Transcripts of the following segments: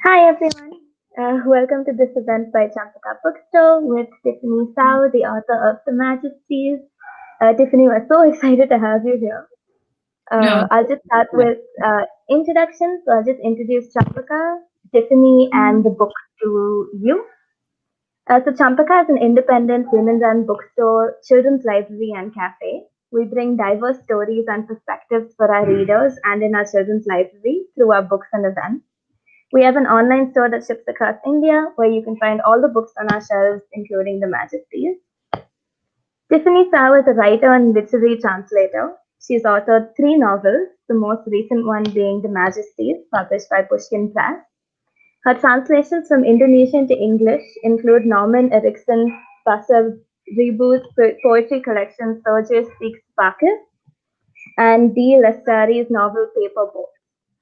Hi everyone. Welcome to this event by Champaca Bookstore with Tiffany Tsao, the author of The Majesties. Tiffany, we're so excited to have you here. No, I'll just start with introductions. So I'll just introduce Champaca, Tiffany, and the book to you. So Champaka is an independent women's-run bookstore, children's library, and cafe. We bring diverse stories and perspectives for our readers and in our children's library through our books and events. We have an online store that ships across India where you can find all the books on our shelves, including the Majesties. Tiffany Tsao is a writer and literary translator. She's authored three novels, the most recent one being The Majesties, published by Pushkin Press. Her translations from Indonesian to English include Norman Erikson Pasaribu's poetry collection Sergius Speaks Bacchus and Lestari's novel Paper Boat.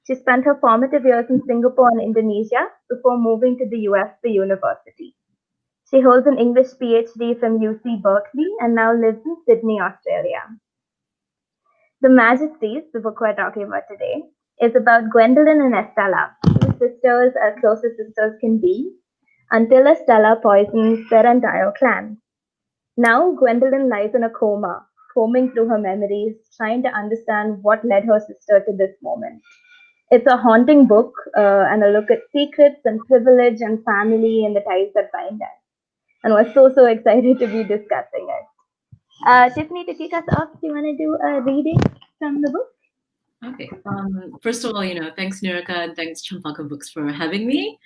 She spent her formative years in Singapore and Indonesia before moving to the US for university. She holds an English Ph.D. from UC-Berkeley and now lives in Sydney, Australia. The Majesties, the book we're talking about today, is about Gwendolyn and Estella, two sisters as close as sisters can be, until Estella poisons their entire clan. Now Gwendolyn lies in a coma, combing through her memories, trying to understand what led her sister to this moment. It's a haunting book and a look at secrets and privilege and family and the ties that bind us. And we're so excited to be discussing it. Tiffany, to kick us off, do you want to do a reading from the book? okay. First of all, thanks Nirika and thanks Champaca Books for having me.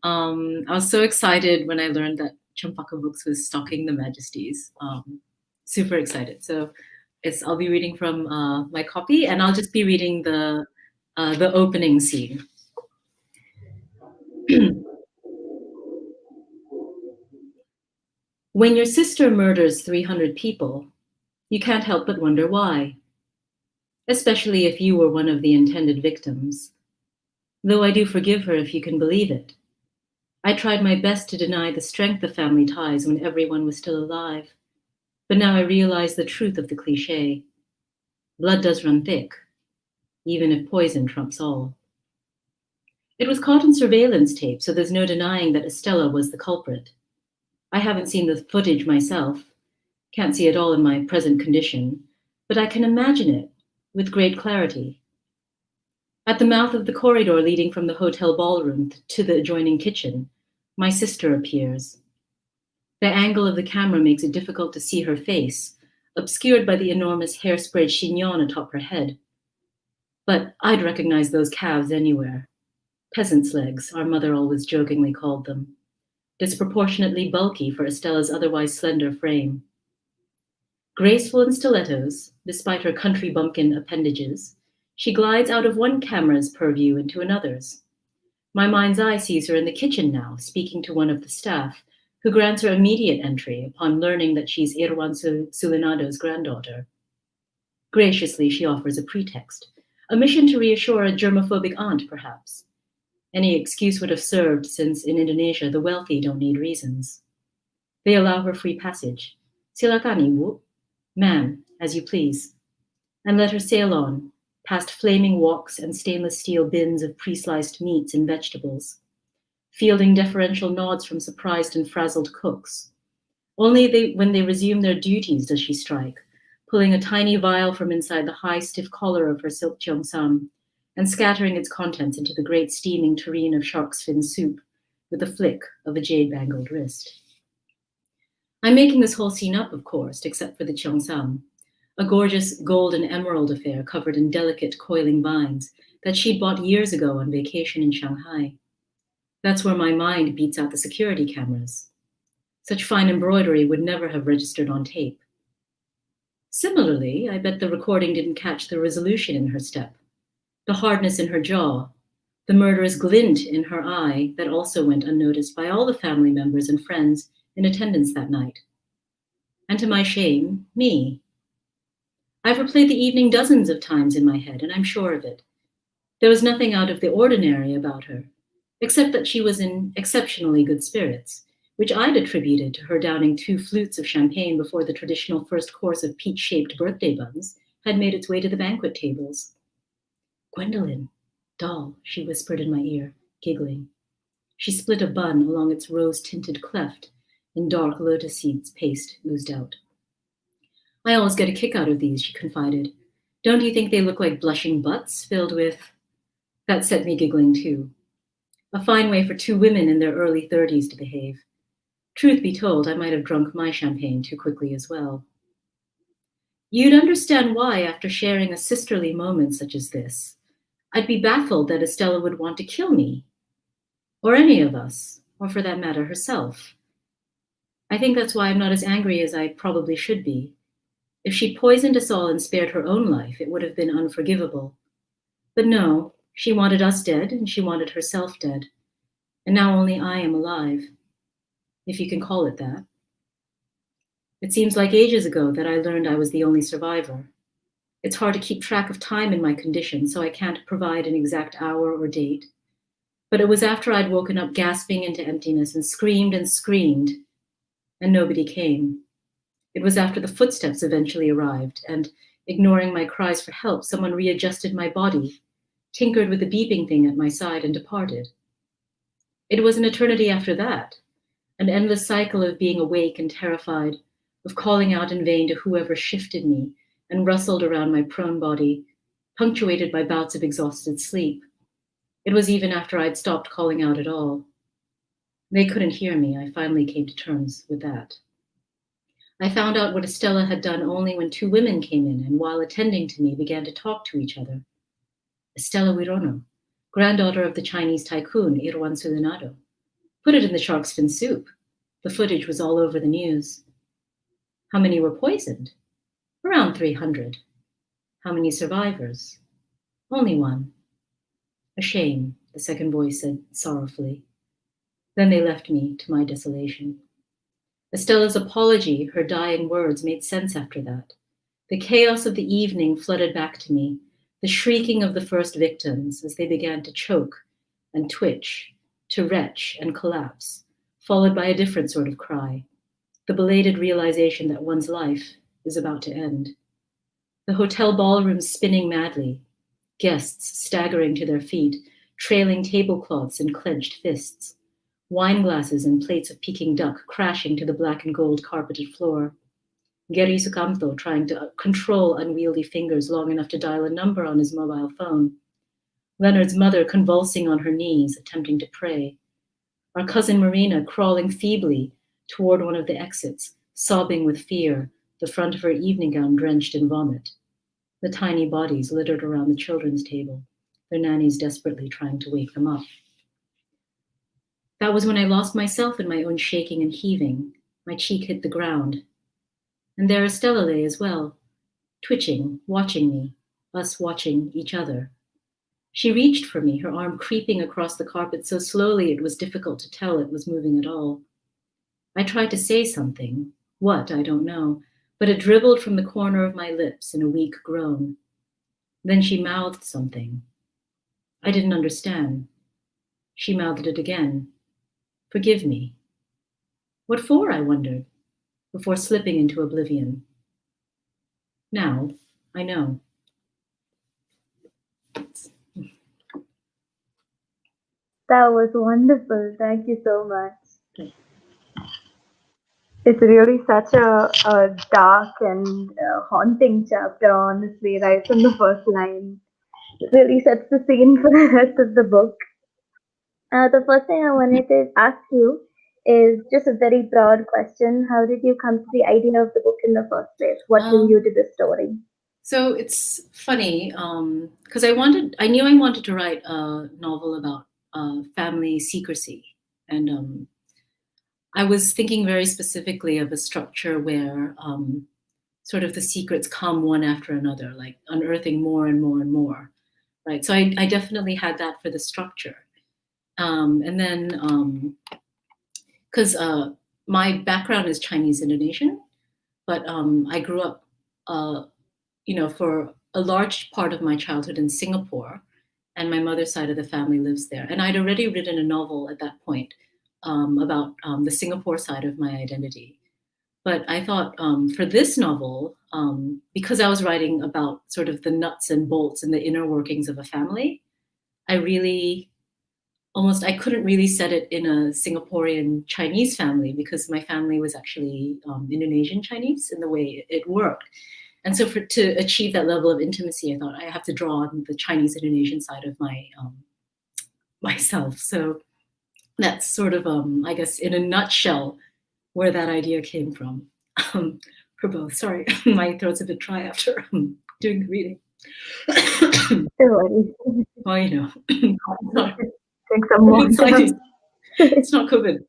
I was so excited when I learned that Champaca Books was stocking the Majesties. Super excited. So I'll be reading from my copy, and I'll just be reading the opening scene. When your sister murders 300 people, you can't help but wonder why, especially if you were one of the intended victims. Though I do forgive her if you can believe it. I tried my best to deny the strength of family ties when everyone was still alive. But now I realize the truth of the cliche. Blood does run thick, even if poison trumps all. It was caught on surveillance tape, so there's no denying that Estella was the culprit. I haven't seen the footage myself, can't see it all in my present condition, but I can imagine it with great clarity. At the mouth of the corridor leading from the hotel ballroom to the adjoining kitchen, my sister appears. The angle of the camera makes it difficult to see her face, obscured by the enormous hair-sprayed chignon atop her head. But I'd recognize those calves anywhere. Peasant's legs, our mother always jokingly called them. Disproportionately bulky for Estella's otherwise slender frame. Graceful in stilettos, despite her country bumpkin appendages, she glides out of one camera's purview into another's. My mind's eye sees her in the kitchen now, speaking to one of the staff, who grants her immediate entry upon learning that she's Irwan Sulinado's granddaughter. Graciously, she offers a pretext, a mission to reassure a germophobic aunt, perhaps. Any excuse would have served, since in Indonesia the wealthy don't need reasons. They allow her free passage. Silakan, Ibu. Ma'am, as you please. And let her sail on, past flaming woks and stainless steel bins of pre-sliced meats and vegetables, fielding deferential nods from surprised and frazzled cooks. Only when they resume their duties does she strike, pulling a tiny vial from inside the high, stiff collar of her silk cheongsam and scattering its contents into the great steaming tureen of shark's fin soup with a flick of a jade-bangled wrist. I'm making this whole scene up, of course, except for the cheongsam, a gorgeous gold and emerald affair covered in delicate coiling vines that she'd bought years ago on vacation in Shanghai. That's where my mind beats out the security cameras. Such fine embroidery would never have registered on tape. Similarly, I bet the recording didn't catch the resolution in her step, the hardness in her jaw, the murderous glint in her eye that also went unnoticed by all the family members and friends in attendance that night. And to my shame, me. I've replayed the evening dozens of times in my head, and I'm sure of it. There was nothing out of the ordinary about her, except that she was in exceptionally good spirits, which I'd attributed to her downing 2 flutes of champagne before the traditional first course of peach-shaped birthday buns had made its way to the banquet tables. Gwendolyn, doll, she whispered in my ear, giggling. She split a bun along its rose-tinted cleft, and dark lotus seeds paste oozed out. I always get a kick out of these, she confided. Don't you think they look like blushing butts filled with... That set me giggling too. A fine way for two women in their early 30s to behave. Truth be told, I might have drunk my champagne too quickly as well. You'd understand why, after sharing a sisterly moment such as this, I'd be baffled that Estella would want to kill me. Or any of us, or for that matter, herself. I think that's why I'm not as angry as I probably should be. If she poisoned us all and spared her own life, it would have been unforgivable. But no, she wanted us dead, and she wanted herself dead. And now only I am alive, if you can call it that. It seems like ages ago that I learned I was the only survivor. It's hard to keep track of time in my condition, so I can't provide an exact hour or date. But it was after I'd woken up gasping into emptiness and screamed, and nobody came. It was after the footsteps eventually arrived, and, ignoring my cries for help, someone readjusted my body, tinkered with the beeping thing at my side, and departed. It was an eternity after that, an endless cycle of being awake and terrified, of calling out in vain to whoever shifted me and rustled around my prone body, punctuated by bouts of exhausted sleep. It was even after I'd stopped calling out at all. They couldn't hear me. I finally came to terms with that. I found out what Estella had done only when two women came in and, while attending to me, began to talk to each other. Estella Wirono, granddaughter of the Chinese tycoon Irwan Sulinado. Put it in the shark's fin soup. The footage was all over the news. How many were poisoned? Around 300. How many survivors? Only one. A shame, the second voice said sorrowfully. Then they left me to my desolation. Estella's apology, her dying words, made sense after that. The chaos of the evening flooded back to me, the shrieking of the first victims as they began to choke and twitch, to retch and collapse, followed by a different sort of cry, the belated realization that one's life is about to end. The hotel ballroom spinning madly, guests staggering to their feet, trailing tablecloths in clenched fists, wine glasses and plates of Peking duck crashing to the black and gold carpeted floor. Geri Sukamto trying to control unwieldy fingers long enough to dial a number on his mobile phone. Leonard's mother convulsing on her knees, attempting to pray. Our cousin Marina crawling feebly toward one of the exits, sobbing with fear, the front of her evening gown drenched in vomit. The tiny bodies littered around the children's table, their nannies desperately trying to wake them up. That was when I lost myself in my own shaking and heaving. My cheek hit the ground. And there Estella lay as well, twitching, watching me, us watching each other. She reached for me, her arm creeping across the carpet so slowly it was difficult to tell it was moving at all. I tried to say something. What, I don't know, but it dribbled from the corner of my lips in a weak groan. Then she mouthed something. I didn't understand. She mouthed it again. Forgive me. What for, I wondered, before slipping into oblivion. Now, I know. That was wonderful. Thank you so much. It's really such a dark and haunting chapter, honestly, right from the first line. It really sets the scene for the rest of the book. The first thing I wanted to ask you is just a very broad question. How did you come to the idea of the book in the first place? What drew you to this story? So it's funny because I knew I wanted to write a novel about family secrecy, and I was thinking very specifically of a structure where sort of the secrets come one after another, like unearthing more and more and more, right? So I definitely had that for the structure. And then, because my background is Chinese Indonesian, but I grew up, for a large part of my childhood in Singapore, and my mother's side of the family lives there. And I'd already written a novel at that point about the Singapore side of my identity. But I thought for this novel, because I was writing about sort of the nuts and bolts and the inner workings of a family, I really almost, I couldn't really set it in a Singaporean Chinese family because my family was actually Indonesian Chinese in the way it worked. And so to achieve that level of intimacy, I thought I have to draw on the Chinese Indonesian side of myself. So that's sort of, I guess, in a nutshell, where that idea came from for both. Sorry, my throat's a bit dry after doing the reading. Well, you know, drink some water. It's not COVID.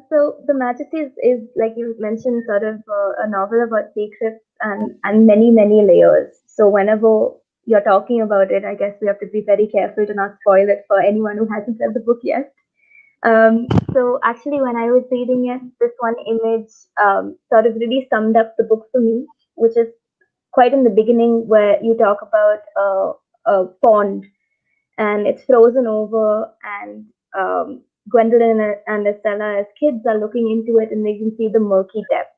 So the Majesties is, like you mentioned, sort of a novel about secrets and many, many layers. So whenever you're talking about it, I guess we have to be very careful to not spoil it for anyone who hasn't read the book yet. So actually, when I was reading it, this one image sort of really summed up the book for me, which is quite in the beginning where you talk about a pond and it's frozen over, and Gwendolyn and Estella as kids are looking into it and they can see the murky depth.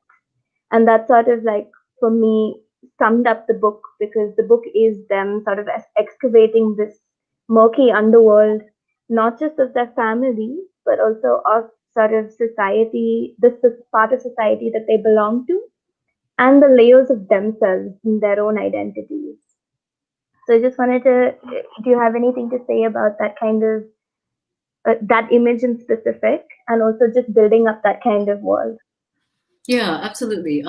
And that sort of, like, for me, summed up the book, because the book is them sort of excavating this murky underworld, not just of their family, but also of sort of society, this part of society that they belong to, and the layers of themselves in their own identities. So I just wanted to, do you have anything to say about that kind of, that image in specific, and also just building up that kind of world? Yeah, absolutely.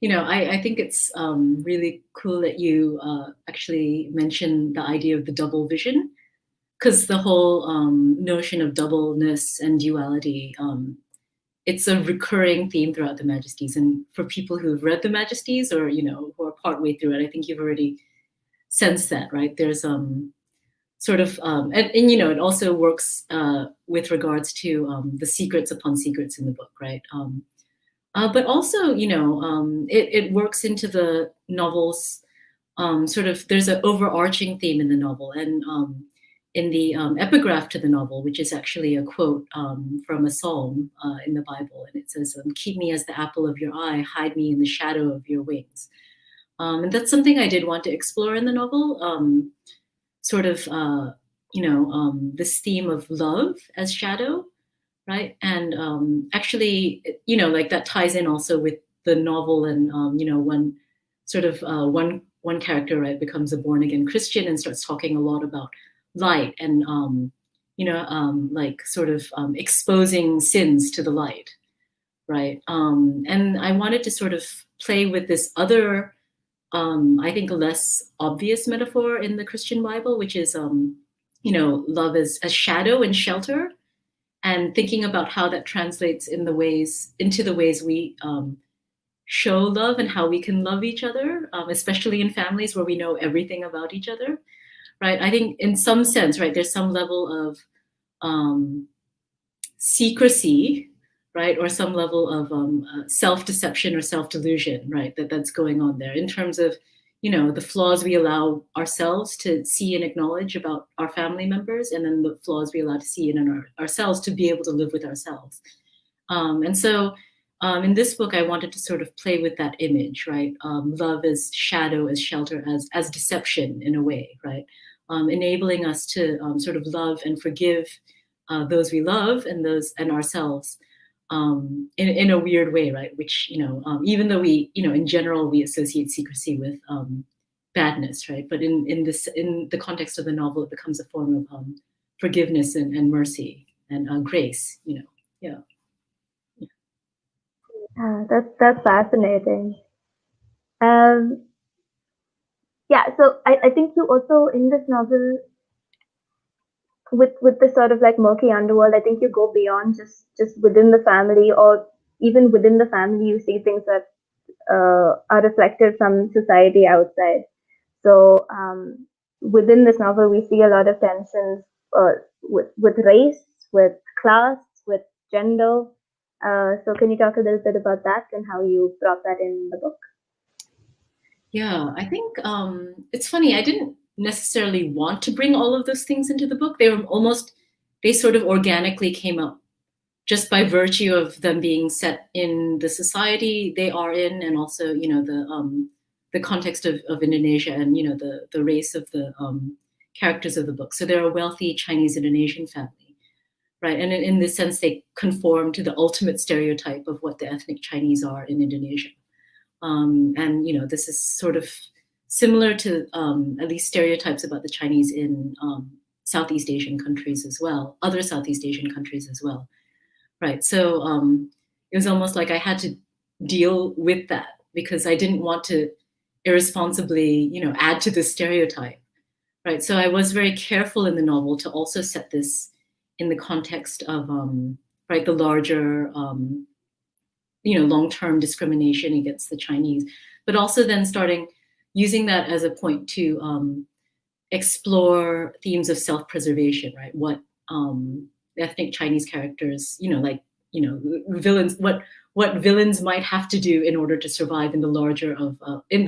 You know, I think it's really cool that you actually mentioned the idea of the double vision, because the whole notion of doubleness and duality, it's a recurring theme throughout the Majesties. And for people who've read the Majesties, or, you know, who are partway through it, I think you've already sensed that, right? There's sort of, and you know, it also works with regards to the secrets upon secrets in the book, right? But also, you know, it works into the novel's sort of, there's an overarching theme in the novel. And in the epigraph to the novel, which is actually a quote from a psalm in the Bible, and it says, "Keep me as the apple of your eye, hide me in the shadow of your wings." And that's something I did want to explore in the novel, sort of, you know, this theme of love as shadow, right? And actually, you know, like that ties in also with the novel, and you know, one sort of one character, right, becomes a born again Christian and starts talking a lot about light, and you know, like sort of exposing sins to the light, right? And I wanted to sort of play with this other, I think, a less obvious metaphor in the Christian Bible, which is, you know, love as shadow and shelter, and thinking about how that translates into the ways we show love and how we can love each other, especially in families where we know everything about each other, right? I think in some sense, right, there's some level of secrecy, right, or some level of self-deception or self-delusion, right, that's going on there in terms of, you know, the flaws we allow ourselves to see and acknowledge about our family members, and then the flaws we allow to see in ourselves to be able to live with ourselves. And so in this book, I wanted to sort of play with that image, right? Love as shadow, as shelter, as deception in a way, right? Enabling us to sort of love and forgive those we love and ourselves in a weird way, right? Which, you know, even though we, you know, in general, we associate secrecy with badness, right? But in the context of the novel, it becomes a form of forgiveness and mercy and grace, you know. Yeah. That's fascinating. Yeah, so I think you also, in this novel, with the sort of like murky underworld, I think you go beyond just within the family, or even within the family, you see things that are reflected from society outside. So within this novel, we see a lot of tensions with race, with class, with gender. So can you talk a little bit about that and how you brought that in the book? Yeah, I think it's funny. I didn't necessarily want to bring all of those things into the book. They sort of organically came up just by virtue of them being set in the society they are in, and also, you know, the the context of Indonesia and, you know, the race of the characters of the book. So they're a wealthy Chinese Indonesian family, right? And in this sense, they conform to the ultimate stereotype of what the ethnic Chinese are in Indonesia. And, you know, this is sort of similar to at least stereotypes about the Chinese in Southeast Asian countries as well, other Southeast Asian countries as well, right? So it was almost like I had to deal with that because I didn't want to irresponsibly, you know, add to this stereotype, right? So I was very careful in the novel to also set this in the context of, right, the larger, you know, long-term discrimination against the Chinese, but also then using that as a point to explore themes of self-preservation, right? What ethnic Chinese characters, you know, like, you know, villains, what villains might have to do in order to survive in the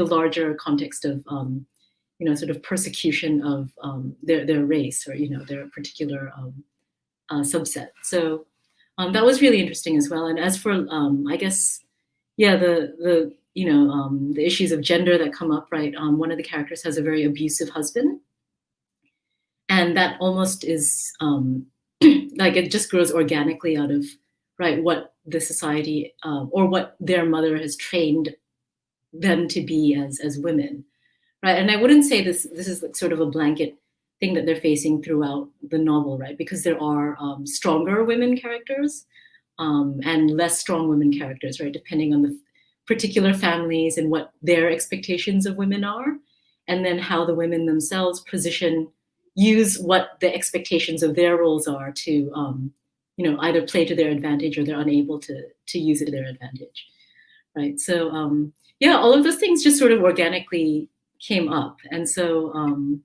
larger context of, you know, sort of persecution of their race or, you know, their particular subset. So that was really interesting as well. And as for, I guess, yeah, the you know, the issues of gender that come up, right? One of the characters has a very abusive husband. And that almost is like it just grows organically out of, right, what the society or what their mother has trained them to be as women, right? And I wouldn't say this is like sort of a blanket thing that they're facing throughout the novel, right? Because there are stronger women characters and less strong women characters, right? Depending on the particular families and what their expectations of women are, and then how the women themselves use what the expectations of their roles are to, you know, either play to their advantage or they're unable to use it to their advantage, right? So yeah, all of those things just sort of organically came up, and so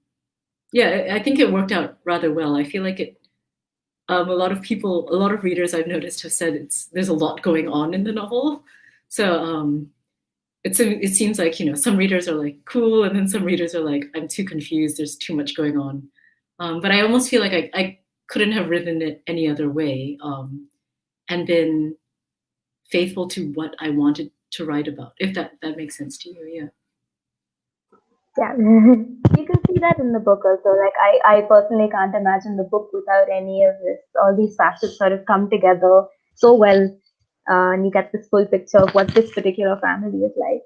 yeah, I think it worked out rather well. I feel like it. A lot of readers I've noticed have said there's a lot going on in the novel. So it seems like, you know, some readers are like, cool, and then some readers are like, I'm too confused, there's too much going on. But I almost feel like I couldn't have written it any other way and been faithful to what I wanted to write about, if that makes sense to you, yeah. Yeah, you can see that in the book also. Like I personally can't imagine the book without any of this. All these facets sort of come together so well, and you get this full picture of what this particular family is like.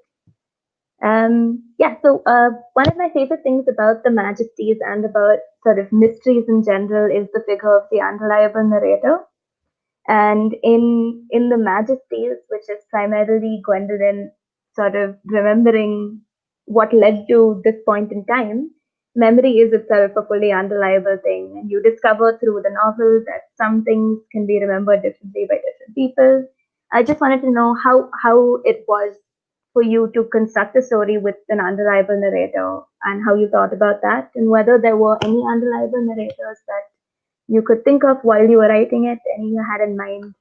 Yeah, so one of my favorite things about the Majesties and about sort of mysteries in general is the figure of the unreliable narrator. And in the Majesties, which is primarily Gwendolyn sort of remembering what led to this point in time, memory is itself a fully unreliable thing. And you discover through the novel that some things can be remembered differently by different people. I just wanted to know how it was for you to construct a story with an unreliable narrator and how you thought about that, and whether there were any unreliable narrators that you could think of while you were writing it and you had in mind.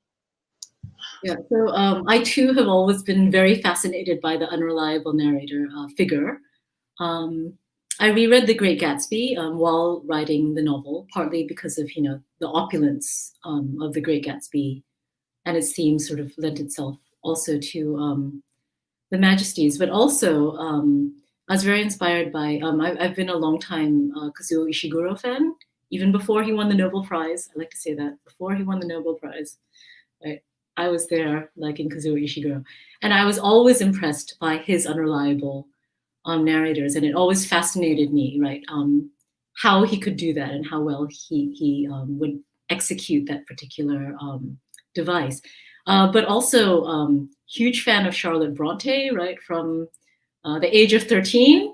Yeah, so I too have always been very fascinated by the unreliable narrator figure. I reread The Great Gatsby while writing the novel, partly because of, you know, the opulence of The Great Gatsby, and its theme sort of lent itself also to the Majesties, but also I was very inspired by, I've been a long time Kazuo Ishiguro fan, even before he won the Nobel Prize. I like to say that, before he won the Nobel Prize, right? I was there, like in Kazuo Ishiguro. And I was always impressed by his unreliable narrators, and it always fascinated me, right? How he could do that and how well he would execute that particular device. But also huge fan of Charlotte Bronte, right? From the age of 13,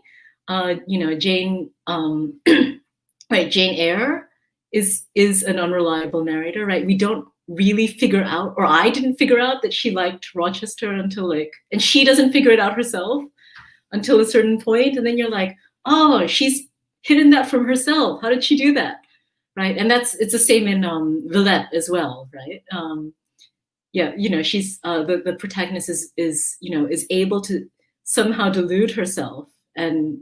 you know, Jane, right? Jane Eyre is an unreliable narrator, right? We don't really figure out, or I didn't figure out that she liked Rochester until and she doesn't figure it out herself until a certain point, and then you're like, oh, she's hidden that from herself. How did she do that, right? And it's the same in Villette as well, right? Yeah, you know, she's the protagonist is you know, is able to somehow delude herself and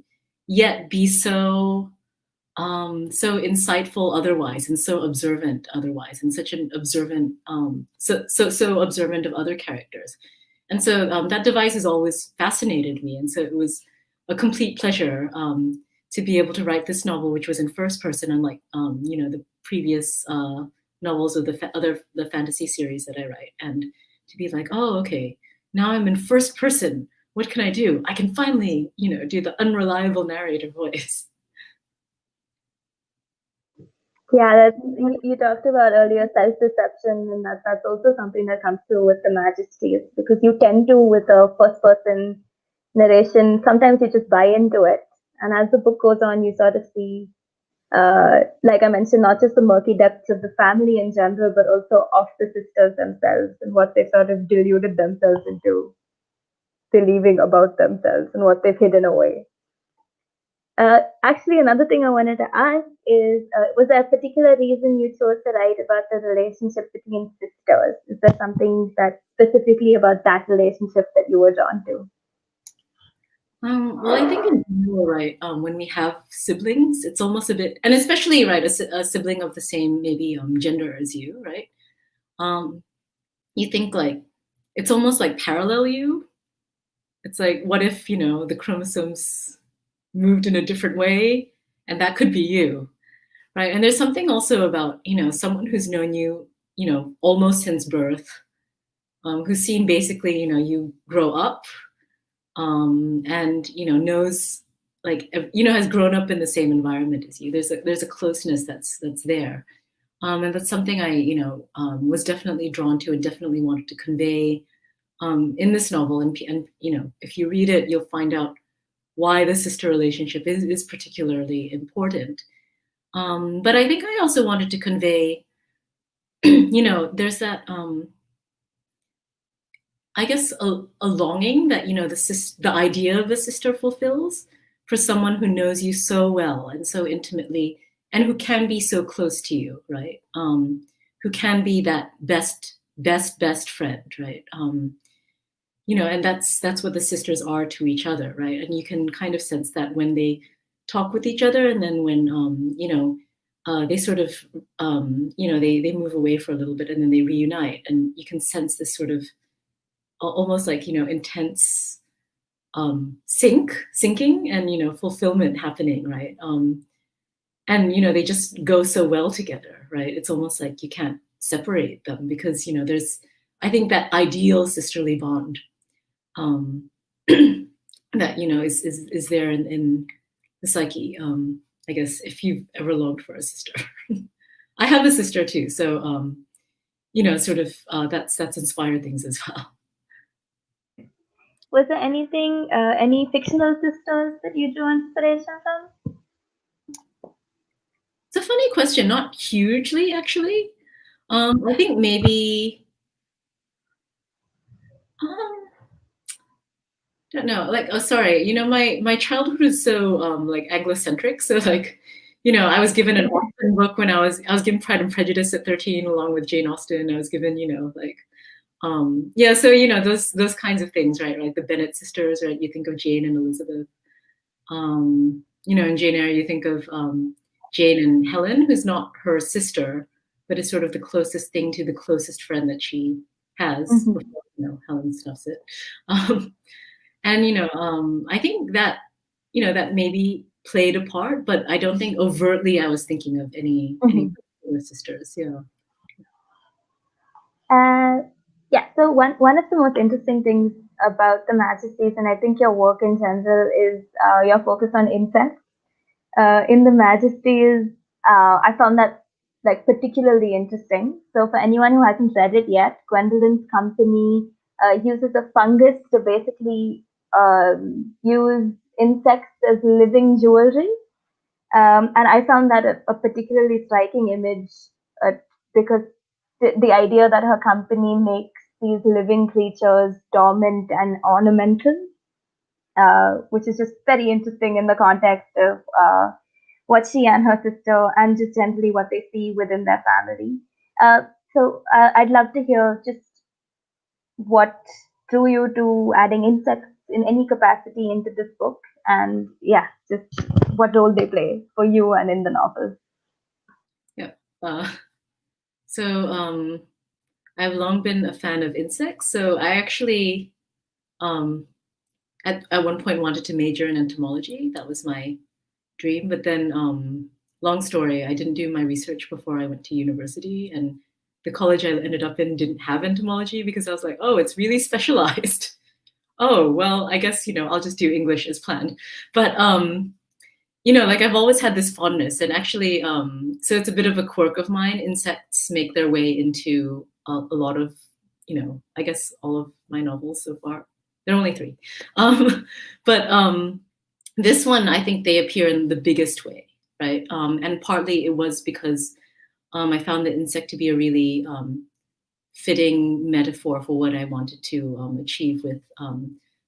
yet be so insightful otherwise, and so observant otherwise, and such an observant so observant of other characters. And so that device has always fascinated me. And so it was a complete pleasure to be able to write this novel, which was in first person, unlike the previous novels of the fantasy series that I write, and to be like, oh, okay, now I'm in first person. What can I do? I can finally, do the unreliable narrator voice. Yeah, you talked about earlier self-deception, and that's also something that comes through with the Majesties, because you tend to, with a first-person narration, sometimes you just buy into it, and as the book goes on, you sort of see, like I mentioned, not just the murky depths of the family in general, but also of the sisters themselves and what they sort of deluded themselves into believing about themselves and what they've hidden away. Actually, another thing I wanted to ask is, was there a particular reason you chose to write about the relationship between sisters? Is there something that specifically about that relationship that you were drawn to? Well, I think in general, right, when we have siblings, it's almost a bit, and especially, right, a sibling of the same maybe gender as you, right? You think like it's almost like parallel you. It's like, what if, the chromosomes moved in a different way, and that could be you, right? And there's something also about, someone who's known you, almost since birth, who's seen basically, you grow up, and knows, like, has grown up in the same environment as you. There's a closeness that's there, and that's something I was definitely drawn to and definitely wanted to convey in this novel. And if you read it, you'll find out why the sister relationship is particularly important. But I think I also wanted to convey, there's that. I guess a longing that the idea of a sister fulfills for someone who knows you so well and so intimately, and who can be so close to you, right? Who can be that best friend, right? And that's what the sisters are to each other, right? And you can kind of sense that when they talk with each other, and then when they sort of they move away for a little bit, and then they reunite, and you can sense this sort of almost like intense sinking and fulfillment happening, right? And they just go so well together, right? It's almost like you can't separate them, because there's, I think, that ideal sisterly bond that is there in the psyche. I guess if you've ever longed for a sister. I have a sister too, so sort of that's inspired things as well. Was there anything, any fictional sisters that you drew inspiration from? It's a funny question. Not hugely, actually. I think maybe. Don't know. Like, oh, sorry. My childhood is so like Anglocentric. So like, I was given an Austen book when I was given Pride and Prejudice at 13, along with Jane Austen. I was given, like, yeah. So those kinds of things, right? Like the Bennet sisters, right? You think of Jane and Elizabeth. In Jane Eyre, you think of Jane and Helen, who's not her sister, but is sort of the closest thing to the closest friend that she has before Helen stuffs it. And I think that that maybe played a part, but I don't think overtly I was thinking of any particular sisters. Yeah. Yeah. So one of the most interesting things about the Majesties, and I think your work in general, is your focus on incest. In the Majesties, I found that like particularly interesting. So for anyone who hasn't read it yet, Gwendolyn's company uses a fungus to basically use insects as living jewelry. And I found that a particularly striking image, because the idea that her company makes these living creatures dormant and ornamental, which is just very interesting in the context of what she and her sister, and just generally what they see within their family. So I'd love to hear just what drew you to adding insects in any capacity into this book, and yeah, just what role they play for you and in the novel. Yeah. So I've long been a fan of insects. So I actually at one point wanted to major in entomology. That was my dream. But then, long story, I didn't do my research before I went to university, and the college I ended up in didn't have entomology because I was like, oh, it's really specialized. Oh, well, I guess, I'll just do English as planned. But, like I've always had this fondness, and actually, so it's a bit of a quirk of mine. Insects make their way into a lot of, I guess all of my novels so far. There are only 3. But this one, I think they appear in the biggest way, right? And partly it was because I found the insect to be a really fitting metaphor for what I wanted to achieve with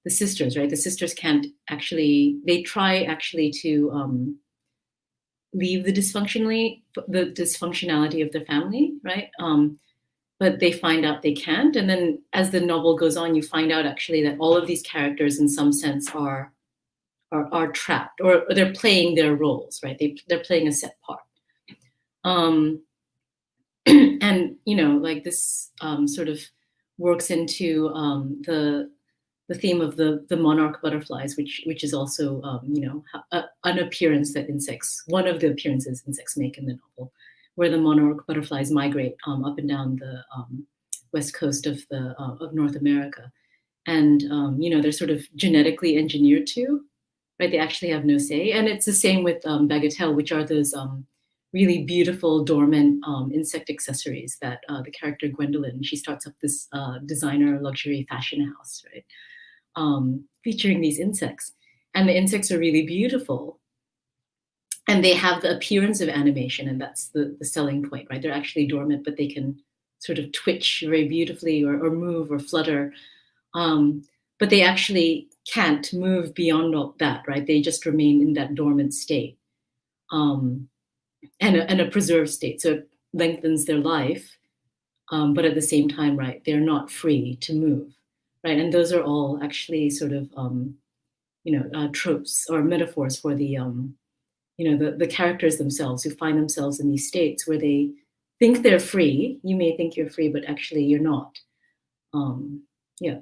the sisters, right? The sisters can't actually, they try actually to leave the dysfunctionality of their family, right? But they find out they can't. And then as the novel goes on, you find out actually that all of these characters in some sense are trapped, or they're playing their roles, right? They're playing a set part. And, like this sort of works into the theme of the monarch butterflies, which is also, an appearance that one of the appearances insects make in the novel, where the monarch butterflies migrate up and down the west coast of North America. And, they're sort of genetically engineered to, right? They actually have no say. And it's the same with bagatelle, which are those really beautiful dormant insect accessories that the character Gwendolyn, she starts up this designer luxury fashion house, right? Featuring these insects. And the insects are really beautiful. And they have the appearance of animation, and that's the selling point, right? They're actually dormant, but they can sort of twitch very beautifully or move or flutter. But they actually can't move beyond all that, right? They just remain in that dormant state, and a preserved state. So it lengthens their life, but at the same time, right, they're not free to move, right? And those are all actually sort of, tropes or metaphors for the, the characters themselves who find themselves in these states where they think they're free. You may think you're free, but actually you're not. Yeah.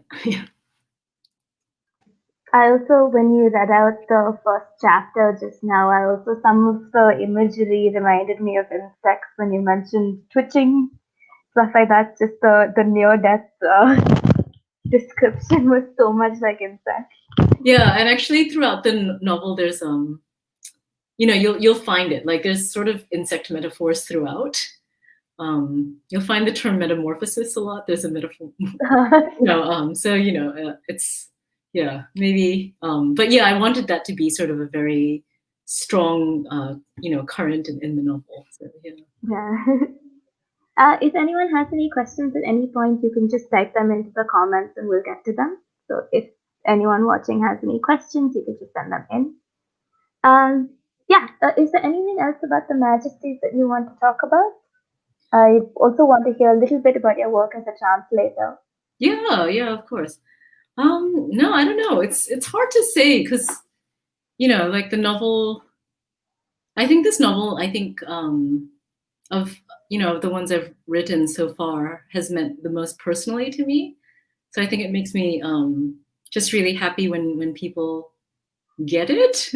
I also, when you read out the first chapter just now, some of the imagery reminded me of insects when you mentioned twitching, stuff like that. Just the near-death description was so much like insects. Yeah, and actually throughout the novel, there's you'll find it, like there's sort of insect metaphors throughout. You'll find the term metamorphosis a lot. There's a metaphor, so it's. Yeah, maybe. But yeah, I wanted that to be sort of a very strong, current in the novel. So, yeah. Yeah. If anyone has any questions at any point, you can just type them into the comments and we'll get to them. So if anyone watching has any questions, you can just send them in. Is there anything else about the Majesties that you want to talk about? I also want to hear a little bit about your work as a translator. Yeah, of course. No, I don't know. It's hard to say because, like the novel. I think this novel, of the ones I've written so far, has meant the most personally to me. So I think it makes me just really happy when people get it,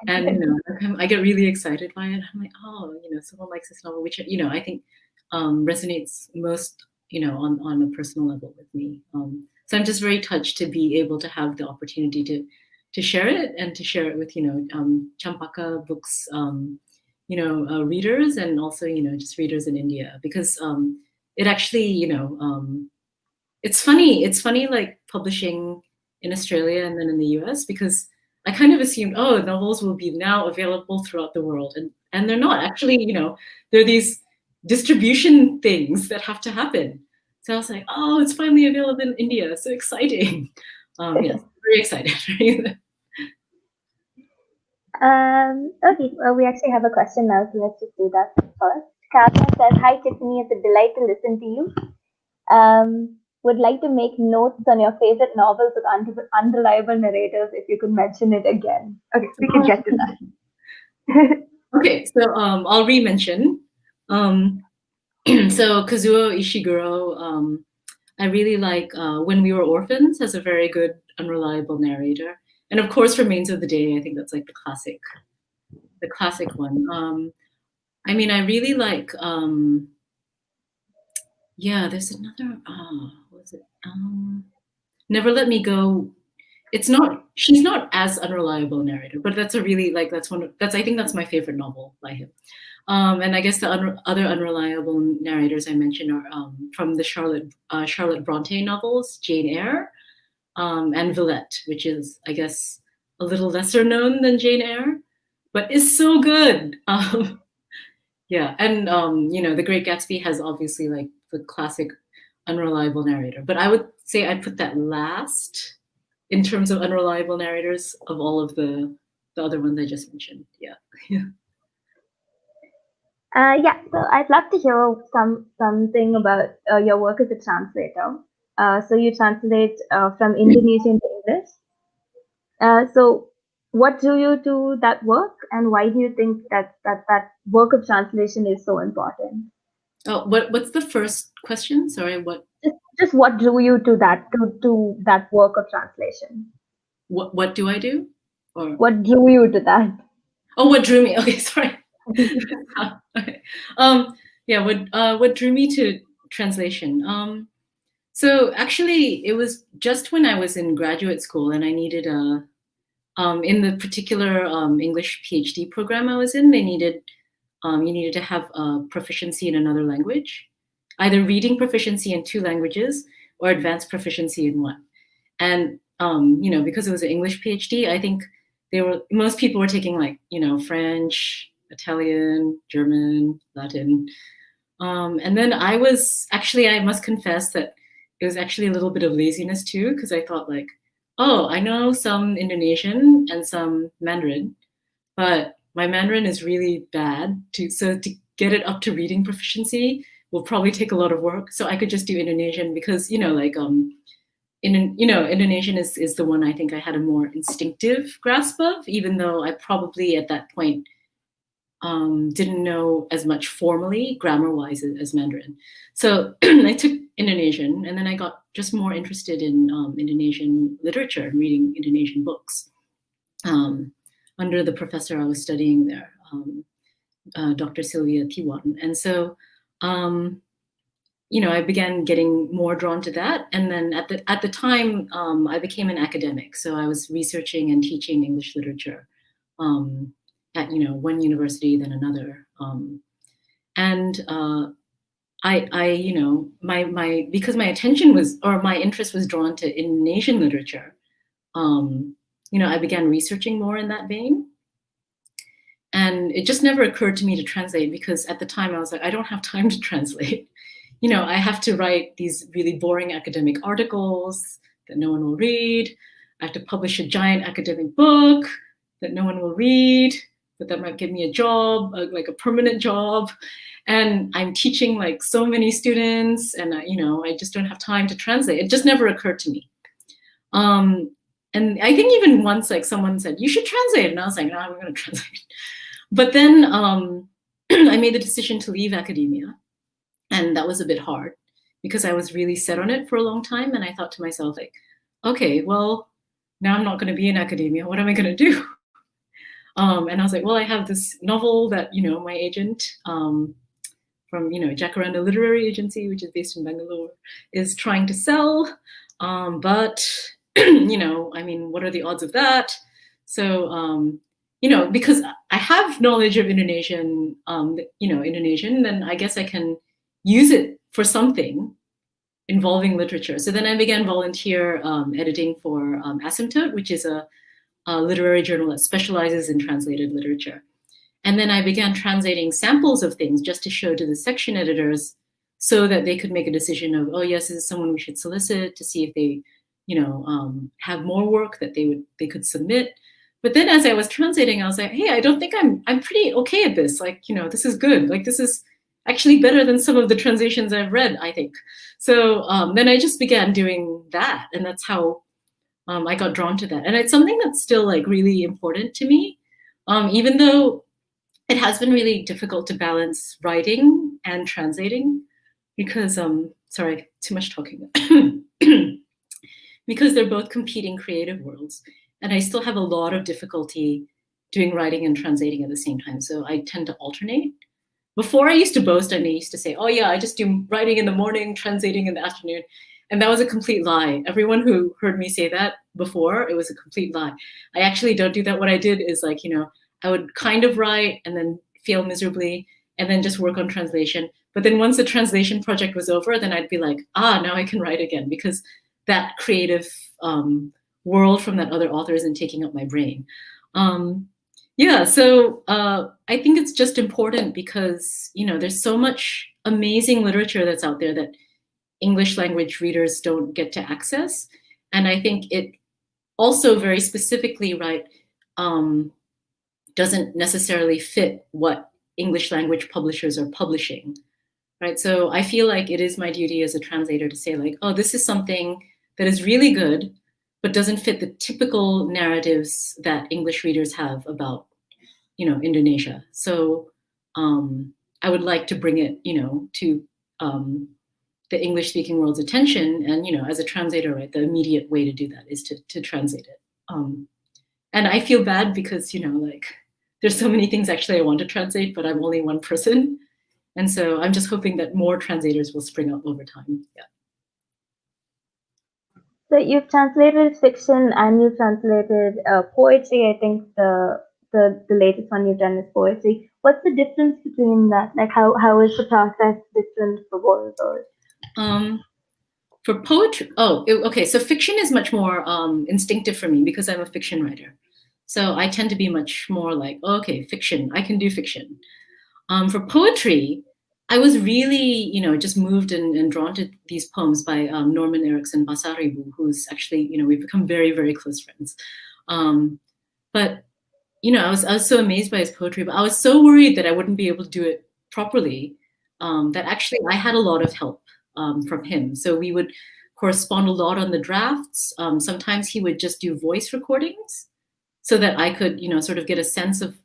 and I get really excited by it. I'm like, oh, someone likes this novel, which I think resonates most, on a personal level with me. So I'm just very touched to be able to have the opportunity to share it and to share it with Champaca Books readers, and also just readers in India, because it actually it's funny like publishing in Australia and then in the US, because I kind of assumed, novels will be now available throughout the world, and they're not actually. There are these distribution things that have to happen. So I was like, oh, it's finally available in India. So exciting. Yes, very excited. Okay, well, we actually have a question now, so let's just do that first. Karna says, hi Tiffany, it's a delight to listen to you. Would like to make notes on your favorite novels with unreliable narrators, if you could mention it again. Okay, we can get to that. Okay, so I'll re-mention. So Kazuo Ishiguro, I really like When We Were Orphans has a very good, unreliable narrator. And of course, Remains of the Day, I think that's like the classic one. I mean, I really like, yeah, there's another, what was it? Never Let Me Go. She's not as unreliable narrator, but that's a really, like, I think that's my favorite novel by him. And I guess the other unreliable narrators I mentioned are from the Charlotte Bronte novels, Jane Eyre, and Villette, which is, I guess, a little lesser known than Jane Eyre, but is so good. Yeah, and The Great Gatsby has obviously like the classic unreliable narrator, but I would say I'd put that last in terms of unreliable narrators of all of the other ones I just mentioned. Yeah. Yeah, so I'd love to hear something about your work as a translator. So you translate from Indonesian to English. So what drew you to that work, and why do you think that work of translation is so important? Oh, what's the first question? Sorry, what Just what drew you to that work of translation? what do I do? Or What drew you to that? oh, what drew me? Okay, sorry. Okay. Yeah, what drew me to translation? So actually, it was just when I was in graduate school and I needed in the particular English PhD program I was in, you needed to have a proficiency in another language, either reading proficiency in 2 languages or advanced proficiency in 1. And because it was an English PhD, I think most people were taking like French, Italian, German, Latin, and then I must confess that it was actually a little bit of laziness too, because I thought like, oh, I know some Indonesian and some Mandarin, but my Mandarin is really bad. So to get it up to reading proficiency will probably take a lot of work. So I could just do Indonesian because Indonesian is the one I think I had a more instinctive grasp of, even though I probably at that point didn't know as much formally, grammar-wise, as Mandarin. So I took Indonesian, and then I got just more interested in Indonesian literature and reading Indonesian books under the professor I was studying there, Dr. Sylvia Tiwan. And so, I began getting more drawn to that. And then at the time, I became an academic. So I was researching and teaching English literature at one university, then another. Because my attention my interest was drawn to Indonesian literature. I began researching more in that vein. And it just never occurred to me to translate because at the time I was like, I don't have time to translate. I have to write these really boring academic articles that no one will read. I have to publish a giant academic book that no one will read, but that might give me a job, like a permanent job. And I'm teaching like so many students and, I just don't have time to translate. It just never occurred to me. And I think even once like someone said, you should translate. And I was like, no, I'm going to translate. But then I made the decision to leave academia. And that was a bit hard because I was really set on it for a long time. And I thought to myself, like, okay, well, now I'm not going to be in academia. What am I going to do? And I was like, well, I have this novel that, my agent from, Jacaranda Literary Agency, which is based in Bangalore, is trying to sell. But, what are the odds of that? So, because I have knowledge of Indonesian, then I guess I can use it for something involving literature. So then I began volunteer editing for Asymptote, which is a literary journal that specializes in translated literature. And then I began translating samples of things just to show to the section editors so that they could make a decision of, oh, yes, this is someone we should solicit to see if they, have more work that they could submit. But then as I was translating, I was like, hey, I don't think I'm pretty okay at this. Like, this is good. Like, this is actually better than some of the translations I've read, I think. So then I just began doing that. And that's how I got drawn to that. And it's something that's still like really important to me, even though it has been really difficult to balance writing and translating. because sorry, too much talking. Because they're both competing creative worlds, and I still have a lot of difficulty doing writing and translating at the same time. So I tend to alternate. Before I used to boast and I used to say, oh yeah, I just do writing in the morning, translating in the afternoon. And that was a complete lie. Everyone who heard me say that before, it was a complete lie. I actually don't do that. What I did is like, I would kind of write and then fail miserably and then just work on translation. But then once the translation project was over, then I'd be like, now I can write again, because that creative world from that other author isn't taking up my brain. Yeah, so I think it's just important because, there's so much amazing literature that's out there that English language readers don't get to access. And I think it also very specifically, right, doesn't necessarily fit what English language publishers are publishing, right? So I feel like it is my duty as a translator to say like, oh, this is something that is really good, but doesn't fit the typical narratives that English readers have about, Indonesia. So I would like to bring it, to the English-speaking world's attention. And, as a translator, right, the immediate way to do that is to translate it. And I feel bad because, like, there's so many things actually I want to translate, but I'm only one person. And so I'm just hoping that more translators will spring up over time. Yeah. So you've translated fiction and you've translated poetry. I think the latest one you've done is poetry. What's the difference between that? Like how is the process different for both of those? For poetry, okay. So fiction is much more instinctive for me because I'm a fiction writer. So I tend to be much more like, okay, fiction, I can do fiction. For poetry, I was really, just moved and drawn to these poems by Norman Erikson Pasaribu, who's actually, we've become very, very close friends. But, I was so amazed by his poetry, but I was so worried that I wouldn't be able to do it properly, that actually I had a lot of help from him. So we would correspond a lot on the drafts. Sometimes he would just do voice recordings so that I could, sort of get a sense of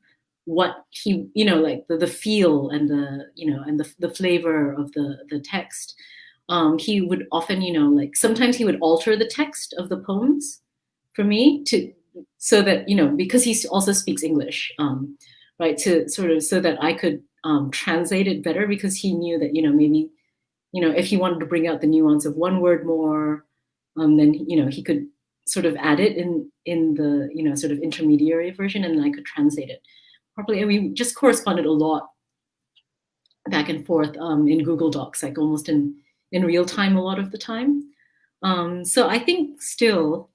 what he, like the feel and and the flavor of the text. He would often, like sometimes he would alter the text of the poems for me so that, because he also speaks English, right, to sort of so that I could translate it better, because he knew that, maybe, if he wanted to bring out the nuance of one word more, then, he could sort of add it in the, sort of intermediary version, and then I could translate it properly. And we just corresponded a lot back and forth in Google Docs, like almost in real time a lot of the time. So I think still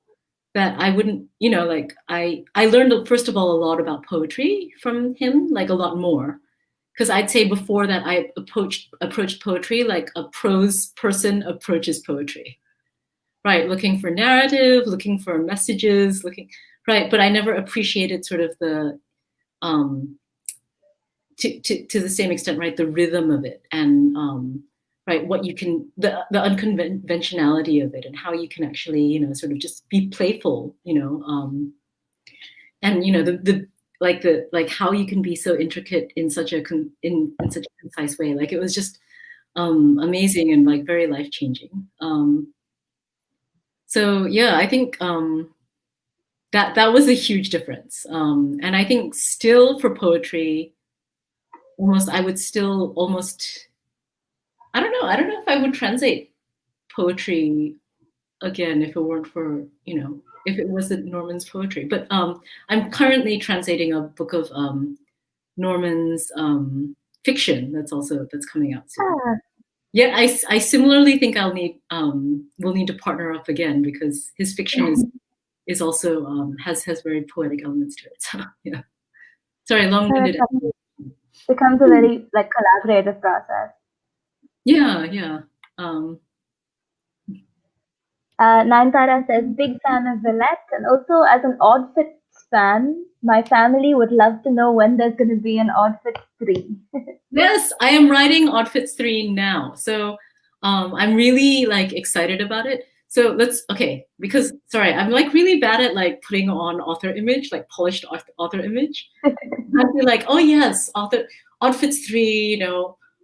that I wouldn't, like I learned, first of all, a lot about poetry from him, like a lot more. Because I'd say before that I approached poetry like a prose person approaches poetry, right? Looking for narrative, looking for messages, right? But I never appreciated sort of the, to the same extent, right? The rhythm of it and, right, what you can, the unconventionality of it and how you can actually, sort of just be playful, and, the how you can be so intricate in such a in such a concise way. Like it was just amazing and like very life-changing. So yeah, I think that was a huge difference. And I think still for poetry, I would still almost, I don't know if I would translate poetry again if it weren't for, if it wasn't Norman's poetry. But I'm currently translating a book of Norman's fiction that's coming out soon. Ah. Yeah, I similarly think we'll need to partner up again, because his fiction is also has very poetic elements to it. So yeah, sorry, long-winded. Becomes a very like collaborative process. Yeah. Nayantara says, big fan of Villette, and also as an Odd Fits fan, my family would love to know when there's going to be an Odd Fits 3. Yes, I am writing Odd Fits 3 now. So I'm really like excited about it. So because sorry, I'm like really bad at like putting on author image, like polished author image. I'd be like, oh yes, Odd Fits 3,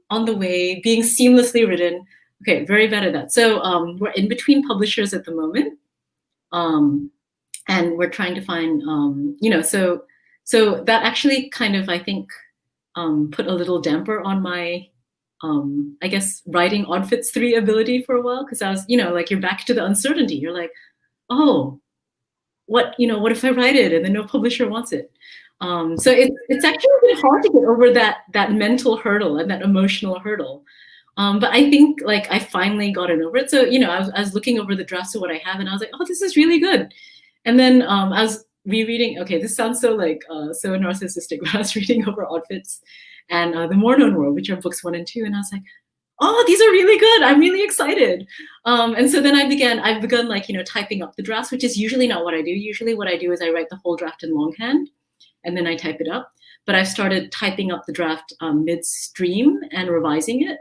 on the way, being seamlessly written. Okay, very bad at that. So we're in between publishers at the moment. And we're trying to find, so that actually kind of, I think, put a little damper on my, I guess, writing Oddfits 3 ability for a while, because I was, like, you're back to the uncertainty. You're like, oh, what if I write it and then no publisher wants it? So it's actually been hard to get over that mental hurdle and that emotional hurdle. But I think, like, I finally gotten over it. So, I was looking over the drafts of what I have, and I was like, oh, this is really good. And then I was rereading, okay, this sounds so like, so narcissistic, but I was reading over Oddfits and The More Known World, which are books 1 and 2. And I was like, oh, these are really good. I'm really excited. And so then I've begun like, typing up the drafts, which is usually not what I do. Usually what I do is I write the whole draft in longhand and then I type it up. But I've started typing up the draft midstream and revising it.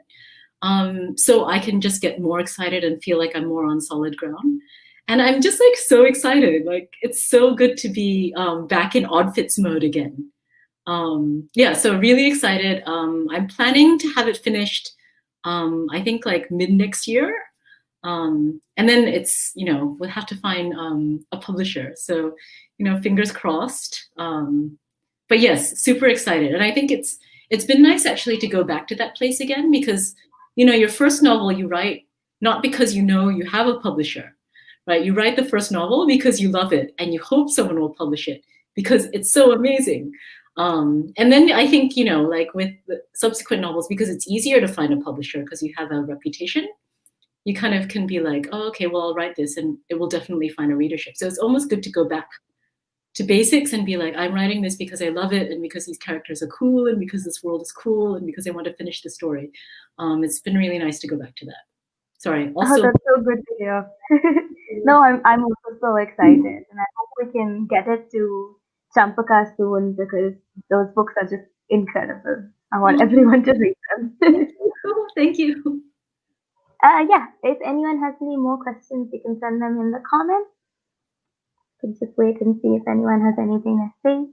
So I can just get more excited and feel like I'm more on solid ground. And I'm just like so excited. Like, it's so good to be back in Oddfits mode again. Yeah, so really excited. I'm planning to have it finished, I think like mid next year. And then it's, we'll have to find a publisher. So, fingers crossed. But yes, super excited. And I think it's been nice actually to go back to that place again, because, your first novel you write not because you have a publisher. Right, you write the first novel because you love it and you hope someone will publish it because it's so amazing. And then I think, like with the subsequent novels, because it's easier to find a publisher because you have a reputation, you kind of can be like, oh, okay, well, I'll write this and it will definitely find a readership. So it's almost good to go back to basics and be like, I'm writing this because I love it and because these characters are cool and because this world is cool and because I want to finish the story. It's been really nice to go back to that. Sorry. Also, that's so good to hear. No, I'm also so excited, and I hope we can get it to Champaca soon because those books are just incredible. I want everyone to read them. Thank you. Yeah, if anyone has any more questions, you can send them in the comments. You can just wait and see if anyone has anything to say.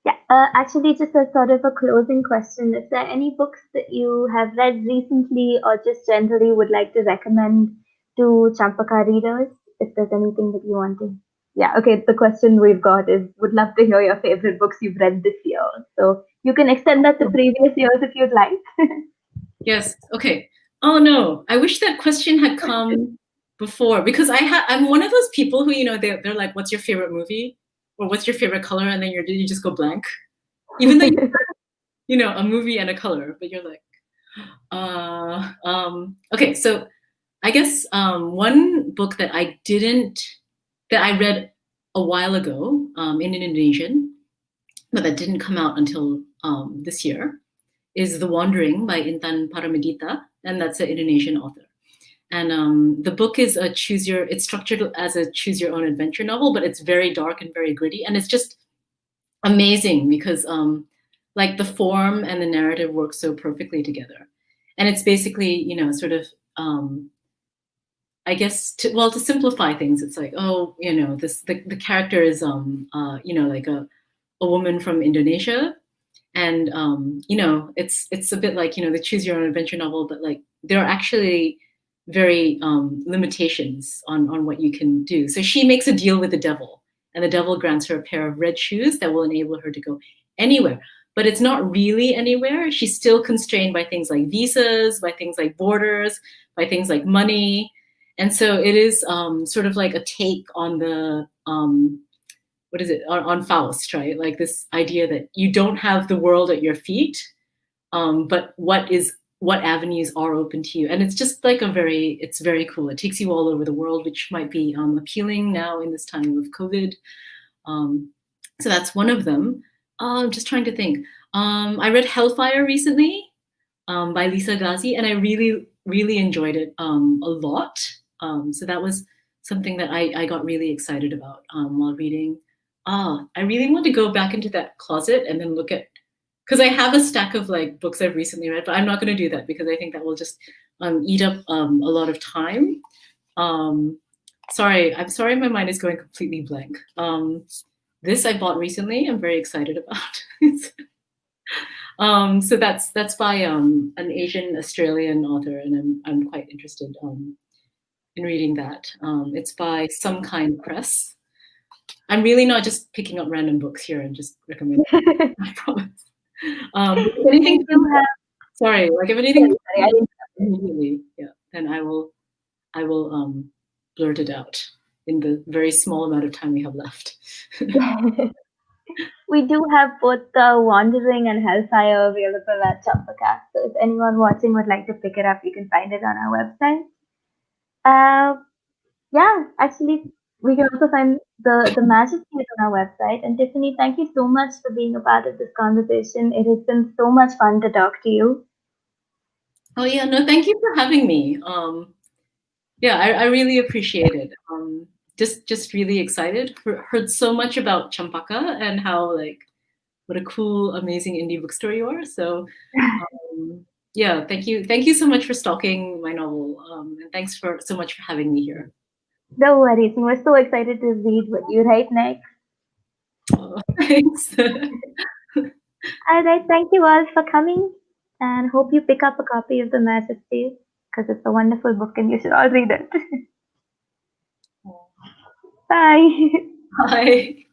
Yeah, actually, just a sort of a closing question. Is there any books that you have read recently or just generally would like to recommend to Champaka readers? If there's anything that you want to. Yeah, okay, the question we've got is would love to hear your favorite books you've read this year. So you can extend that to previous years if you'd like. Yes, okay. Oh no, I wish that question had come before, because I'm one of those people who, they're like, what's your favorite movie? Or what's your favorite color? And then you just go blank. Even though you a movie and a color, but you're like, okay, so I guess one book that I read a while ago in Indonesian, but that didn't come out until this year, is The Wandering by Intan Paramedita, and that's an Indonesian author. And the book is it's structured as a choose your own adventure novel, but it's very dark and very gritty. And it's just amazing because like the form and the narrative work so perfectly together. And it's basically, sort of, I guess, to simplify things, it's like, oh, the character is, like a woman from Indonesia. And, it's a bit like, the choose your own adventure novel, but like there are actually very limitations on what you can do. So she makes a deal with the devil, and the devil grants her a pair of red shoes that will enable her to go anywhere. But it's not really anywhere. She's still constrained by things like visas, by things like borders, by things like money. And so it is sort of like a take on the, what is it, on Faust, right? Like this idea that you don't have the world at your feet, but what avenues are open to you. And it's just like it's very cool. It takes you all over the world, which might be appealing now in this time of COVID. So that's one of them. I'm just trying to think. I read Hellfire recently by Lisa Ghazi, and I really, really enjoyed it a lot. So that was something that I got really excited about while reading. I really want to go back into that closet and then look at, because I have a stack of like books I've recently read, but I'm not going to do that because I think that will just eat up a lot of time. Sorry, I'm sorry my mind is going completely blank. This I bought recently. I'm very excited about. So that's by an Asian Australian author, and I'm quite interested in reading that. It's by Some Kind Press. I'm really not just picking up random books here and just recommending. I promise. If anything, sorry, like if anything, immediately, yeah, then I will blurt it out in the very small amount of time we have left. We do have both the Wandering and Hellfire available at Champaca. So if anyone watching would like to pick it up, you can find it on our website. Yeah, actually, we can also find the Majesties on our website. And Tiffany, thank you so much for being a part of this conversation. It has been so much fun to talk to you. Oh yeah, no, thank you for having me. Yeah, I really appreciate it. Just really excited. Heard so much about Champaca and how like what a cool, amazing indie bookstore you are. So yeah, thank you so much for stalking my novel, and thanks so much for having me here. No worries. We're so excited to read what you write next. Oh, thanks. All right, thank you all for coming, and hope you pick up a copy of The Majesties because it's a wonderful book and you should all read it. Bye. Bye.